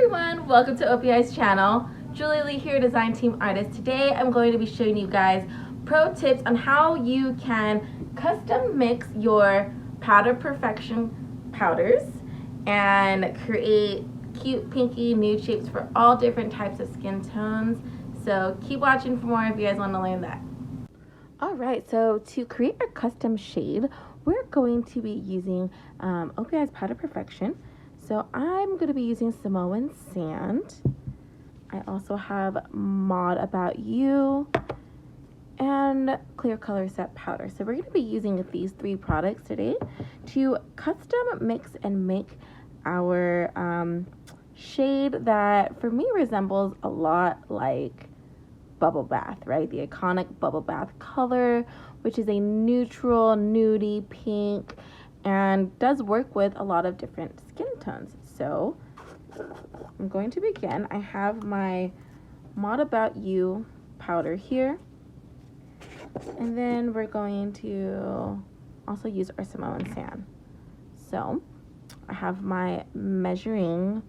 everyone, welcome to OPI's channel. Julie Lee here, design team artist. Today I'm going to be showing you guys pro tips on how you can custom mix your Powder Perfection powders and create cute pinky nude shapes for all different types of skin tones. So keep watching for more if you guys want to learn that. Alright, so to create a custom shade, we're going to be using OPI's Powder Perfection. So I'm going to be using Samoan Sand. I also have Mod About You and Clear Color Set Powder. So we're going to be using these three products today to custom mix and make our shade that for me resembles a lot like Bubble Bath, right? The iconic Bubble Bath color, which is a neutral, nudie pink, and does work with a lot of different skin tones. So I'm going to begin. I have my Mod About You powder here, and then we're going to also use our Samoan Sand. So I have my measuring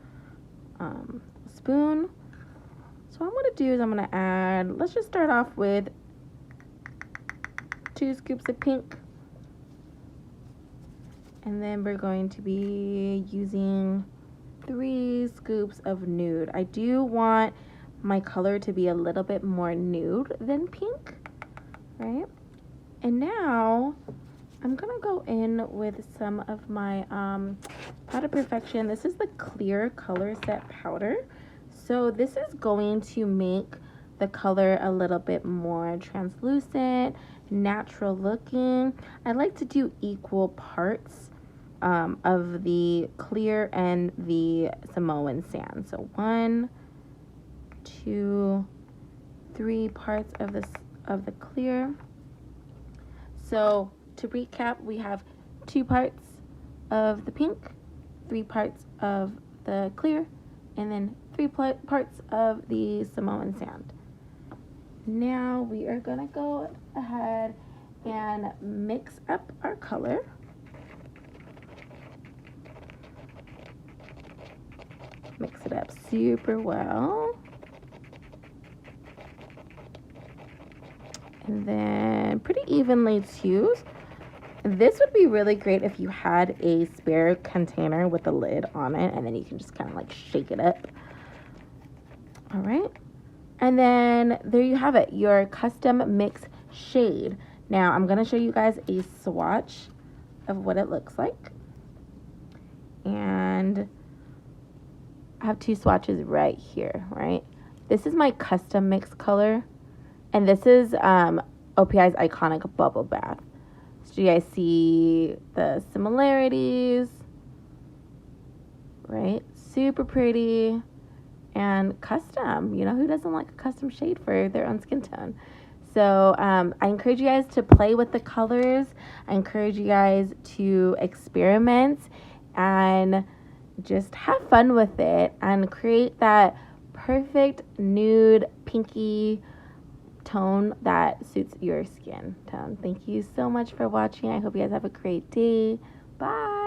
spoon. So what I'm going to do is I'm going to add, let's just start off with 2 scoops of pink. And then we're going to be using 3 scoops of nude. I do want my color to be a little bit more nude than pink, right? And now I'm gonna go in with some of my Powder Perfection. This is the Clear Color Set Powder. So this is going to make the color a little bit more translucent, natural looking. I like to do equal parts of the clear and the Samoan Sand. So 1, 2, 3 parts of the clear. So to recap, we have 2 parts of the pink, 3 parts of the clear, and then 3 parts of the Samoan Sand. Now we are gonna go ahead and mix up our color. Mix it up super well. And then pretty evenly too. This would be really great if you had a spare container with a lid on it, and then you can just kind of like shake it up. All right. And then there you have it, your custom mix shade. Now I'm going to show you guys a swatch of what it looks like. And I have 2 swatches right here, right? This is my custom mix color, and this is OPI's iconic Bubble Bath. So you guys see the similarities, right? Super pretty and custom. You know, who doesn't like a custom shade for their own skin tone? So I encourage you guys to play with the colors. I encourage you guys to experiment and just have fun with it and create that perfect nude pinky tone that suits your skin tone. Thank you so much for watching. I hope you guys have a great day. Bye.